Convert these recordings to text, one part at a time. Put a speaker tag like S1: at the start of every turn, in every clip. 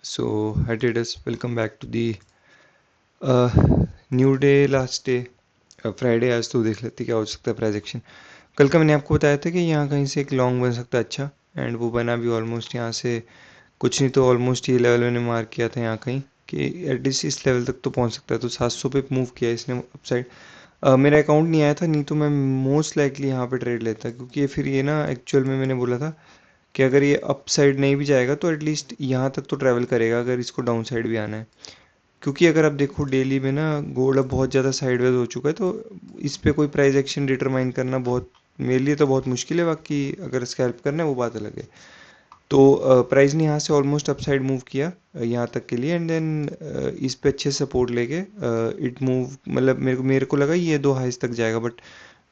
S1: So, hi traders, welcome back to the new day last day Friday. आज तो देख लेते क्या हो सकता है प्राइस एक्शन। कल का मैंने आपको बताया था कि यहाँ कहीं से एक लॉन्ग बन सकता है अच्छा, एंड वो बना भी ऑलमोस्ट यहाँ से कुछ नहीं तो ऑलमोस्ट ये लेवल मैंने मार्क किया था यहाँ कहीं कि एटलीस्ट इस लेवल तक तो पहुँच सकता है। तो 700 पे मूव किया इसने अपसाइड। मेरा अकाउंट नहीं आया था, नहीं तो मैं मोस्ट लाइकली यहाँ पे ट्रेड लेता, क्योंकि फिर ये ना एक्चुअल में मैंने बोला था कि अगर ये अप साइड नहीं भी जाएगा तो एटलीस्ट यहाँ तक तो ट्रैवल करेगा अगर इसको डाउन साइड भी आना है। क्योंकि अगर आप देखो डेली में ना गोल्ड अब बहुत ज़्यादा साइडवेज हो चुका है, तो इस पे कोई प्राइस एक्शन डिटरमाइन करना बहुत मेरे लिए तो बहुत मुश्किल है। बाकी अगर स्कैल्प करना है वो बात अलग है। तो प्राइस ने यहाँ से ऑलमोस्ट अपसाइड मूव किया यहाँ तक के लिए, एंड देन इस पे अच्छे सपोर्ट लेके इट मूव, मतलब मेरे को लगा ये दो हाइस तक जाएगा, बट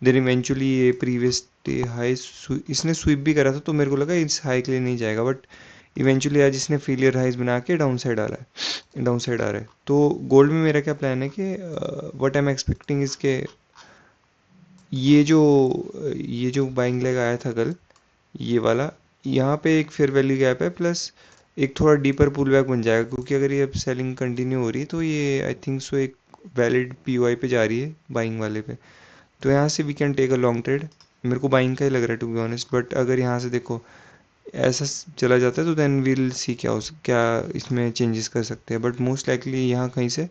S1: देन इवेंचुअली ये प्रीवियस डे हाई इसने स्वीप भी करा था, तो मेरे को लगा इस हाई के लिए नहीं जाएगा, बट इवेंचुअली आज इसने फेलियर हाइस बना के डाउन साइड आ रहा है, डाउन साइड आ रहा है। तो गोल्ड में मेरा क्या प्लान है कि व्हाट आई एम एक्सपेक्टिंग इसके ये जो बाइंग लेग आया था कल, ये वाला, यहाँ पे एक फेयर वैल्यू गैप है, प्लस एक थोड़ा डीपर पुल बैक बन जाएगा, क्योंकि अगर ये अब सेलिंग कंटिन्यू हो रही है तो ये आई थिंक सो एक वैलिड पीओआई पे जा रही है बाइंग वाले पे। तो यहाँ से we can take a long trade. मेरे को बाइंग का ही लग रहा है टू बी ऑनेस्ट, बट अगर यहाँ से देखो ऐसा चला जाता है तो देन वील सी क्या इसमें चेंजेस कर सकते हैं, बट मोस्ट लाइकली यहाँ कहीं से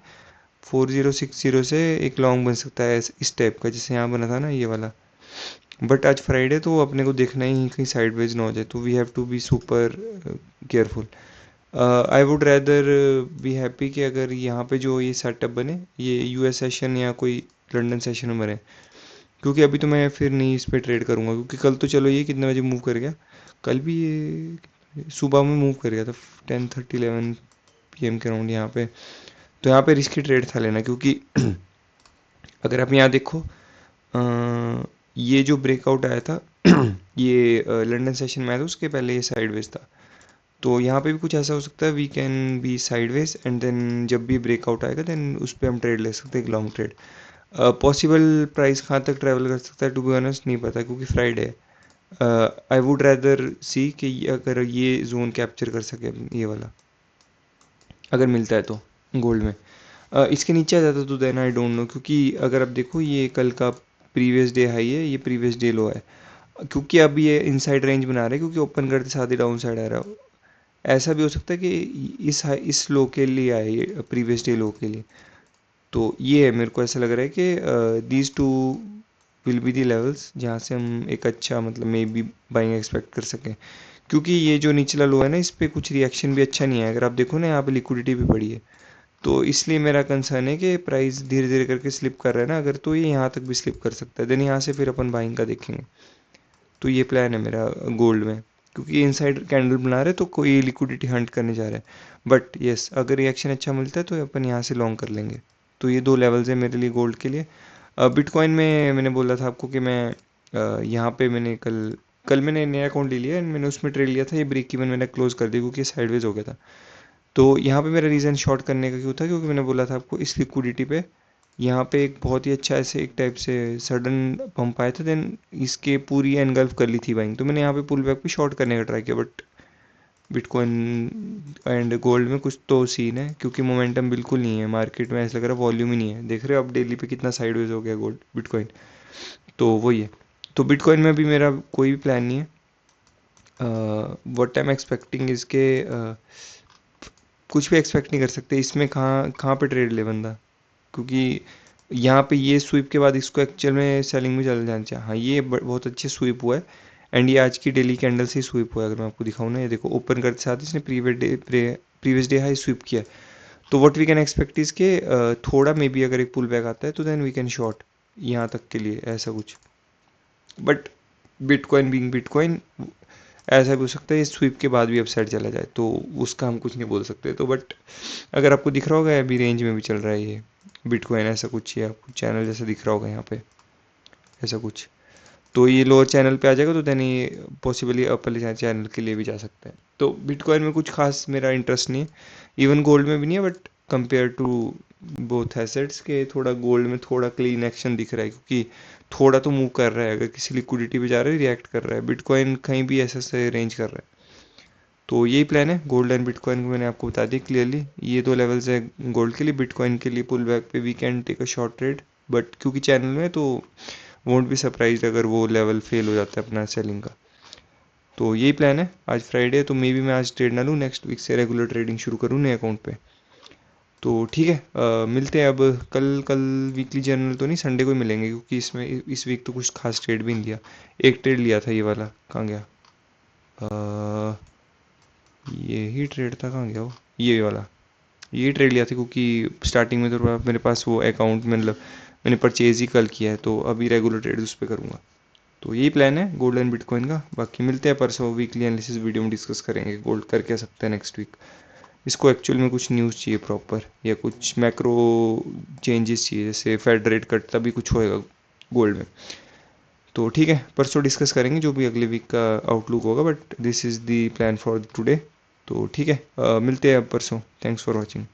S1: 4060 से एक लॉन्ग बन सकता है इस टाइप का, जैसे यहाँ बना था ना ये वाला। बट आज फ्राइडे तो अपने को देखना ही कहीं साइडवेज ना हो जाए, तो we have to be super careful. I would rather be happy कि अगर यहाँ पे जो ये सेटअप बने ये यूएस सेशन या कोई लंदन सेशन में बने, क्योंकि अभी तो मैं फिर नहीं इस पे ट्रेड करूँगा, क्योंकि कल तो चलो ये कितने बजे मूव कर गया, कल भी ये सुबह में मूव कर गया था 10:30 11 PM के राउंड यहाँ पे। तो यहाँ पे रिस्की ट्रेड था लेना, क्योंकि अगर आप यहाँ देखो ये जो ब्रेकआउट आया था ये लंदन सेशन में आया था, उसके पहले ये साइडवेज था। तो यहाँ पे भी कुछ ऐसा हो सकता है, we can be sideways and then जब भी ब्रेकआउट आएगा देन उस पर हम ट्रेड ले सकते हैं, एक लॉन्ग ट्रेड। पॉसिबल प्राइस कहाँ तक ट्रैवल कर सकता है टू बी ऑनेस्ट नहीं पता, क्योंकि फ्राइडे है। आई वुड रैदर सी कि अगर ये जोन कैप्चर कर सके ये वाला, अगर मिलता है तो गोल्ड में इसके नीचे आ जाता तो देन आई डोंट नो, क्योंकि अगर आप देखो ये कल का प्रीवियस डे हाई है, ये प्रीवियस डे लो है, क्योंकि अब ये इनसाइड रेंज बना रहे हैं, क्योंकि ओपन करते साथ ही डाउन साइड आ रहा है। ऐसा भी हो सकता है कि इस लो के लिए आए ये प्रीवियस डे लो के लिए। तो ये है, मेरे को ऐसा लग रहा है कि these two will be the levels जहाँ से हम एक अच्छा मतलब मे बी बाइंग एक्सपेक्ट कर सकें, क्योंकि ये जो निचला लो है ना इस पर कुछ रिएक्शन भी अच्छा नहीं है। अगर आप देखो ना यहाँ पे लिक्विडिटी भी पड़ी है, तो इसलिए मेरा कंसर्न है कि प्राइस धीरे धीरे करके स्लिप कर रहा है ना, अगर तो ये यहाँ तक भी स्लिप कर सकता है, देन यहाँ से फिर अपन बाइंग का देखेंगे। तो ये प्लान है मेरा गोल्ड में, क्योंकि इनसाइड कैंडल बना रहे तो कोई लिक्विडिटी हंट करने जा रहा है। बट यस अगर रिएक्शन अच्छा मिलता है तो अपन यहाँ से लॉन्ग कर लेंगे। तो ये दो लेवल्स है मेरे लिए गोल्ड के लिए। बिटकॉइन में मैंने बोला था आपको कि मैं यहाँ पे मैंने कल कल मैंने नया अकाउंट ले लिया एंड मैंने उसमें ट्रेड लिया था, ये ब्रेक इवन मैंने क्लोज कर दिया क्योंकि साइडवेज हो गया था। तो यहाँ पे मेरा रीज़न शॉर्ट करने का क्यों था, क्योंकि मैंने बोला था आपको इस लिक्विडिटी पे यहाँ पे एक बहुत ही अच्छा ऐसे एक टाइप से सडन पंप आया था, देन इसके पूरी एनगल्फ कर ली थी बाइंग, तो मैंने यहाँ पे पुल बैक पे शॉर्ट करने का ट्राई किया। बट बिटकॉइन एंड गोल्ड में कुछ तो सीन है, क्योंकि मोमेंटम बिल्कुल नहीं है मार्केट में, ऐसा लग रहा है वॉल्यूम ही नहीं है। देख रहे हो अब डेली पे कितना साइडवेज हो गया गोल्ड बिटकॉइन। तो वही है। तो बिटकॉइन में भी मेरा कोई भी प्लान नहीं है। व्हाट आई एम एक्सपेक्टिंग इसके कुछ भी एक्सपेक्ट नहीं कर सकते इसमें, कहाँ कहाँ पे ट्रेड ले बंदा, क्योंकि यहाँ पे ये स्वीप के बाद इसको एक्चुअल में सेलिंग में चल जाना चाहिए। हाँ ये बहुत अच्छे स्वीप हुआ है, एंड ये आज की डेली कैंडल से ही स्वीप हुआ है। अगर मैं आपको दिखाऊँ ना, ये देखो ओपन करते साथ इसने प्रीवियस डे हाई स्वीप किया है। तो what we can expect is के थोड़ा मे बी अगर एक पुल बैक आता है तो देन वी कैन शॉर्ट यहाँ तक के लिए ऐसा कुछ। बट बिटकॉइन बीइंग बिटकॉइन ऐसा भी हो सकता है इस स्वीप के बाद भी अपसाइड चला जाए, तो उसका हम कुछ नहीं बोल सकते। तो बट अगर आपको दिख रहा होगा अभी रेंज में भी चल रहा है ये बिटकॉइन, ऐसा कुछ, ये आपको चैनल जैसा दिख रहा होगा यहाँ पे ऐसा कुछ। तो ये लोअर चैनल पे आ जाएगा तो देन ये पॉसिबली अपर चैनल के लिए भी जा सकता है। तो बिटकॉइन में कुछ खास मेरा इंटरेस्ट नहीं है, इवन गोल्ड में भी नहीं है, but compare to both assets के थोड़ा गोल्ड में थोड़ा क्लीन एक्शन दिख रहा है, क्योंकि थोड़ा तो मूव कर रहा है, अगर किसी लिक्विडिटी पे जा रहा है रिएक्ट कर रहा है। बिटकॉइन कहीं भी ऐसा से रेंज कर रहा है। तो यही प्लान है गोल्ड एंड बिटकॉइन को मैंने आपको बता दिया क्लियरली। ये दो लेवल्स है गोल्ड के लिए, बिटकॉइन के लिए पुल बैक पे we can take a short trade, but क्योंकि चैनल में तो वोंट बी सरप्राइज अगर वो लेवल फेल हो जाता है अपना सेलिंग का। तो यही प्लान है। आज फ्राइडे है तो मे बी मैं आज ट्रेड ना लूँ, नेक्स्ट वीक से रेगुलर ट्रेडिंग शुरू करूँ नए अकाउंट पे। तो ठीक है, मिलते हैं अब। कल कल वीकली जर्नल तो नहीं, संडे को ही मिलेंगे, क्योंकि इसमें इस वीक तो कुछ खास ट्रेड भी नहीं लिया। एक ट्रेड लिया था ये वाला, कहाँ गया? अ, ये ही ट्रेड था, कहाँ गया वो? ये वाला, ये ट्रेड लिया था क्योंकि स्टार्टिंग में तो मेरे पास वो अकाउंट मतलब मैंने परचेज ही कल किया है, तो अभी रेगुलर ट्रेड उस पर करूँगा। तो यही प्लान है गोल्ड एंड बिटकॉइन का। बाकी मिलते हैं परसों वीकली एनालिसिस वीडियो में डिस्कस करेंगे गोल्ड कर क्या सकते हैं नेक्स्ट वीक। इसको एक्चुअल में कुछ न्यूज़ चाहिए प्रॉपर, या कुछ मैक्रो चेंजेस चाहिए, जैसे फेड रेट कट तभी कुछ होएगा गोल्ड में। तो ठीक है, परसों डिस्कस करेंगे जो भी अगले वीक का आउटलुक होगा, but this is the plan for today. तो ठीक है, मिलते हैं अब परसों। Thanks for watching.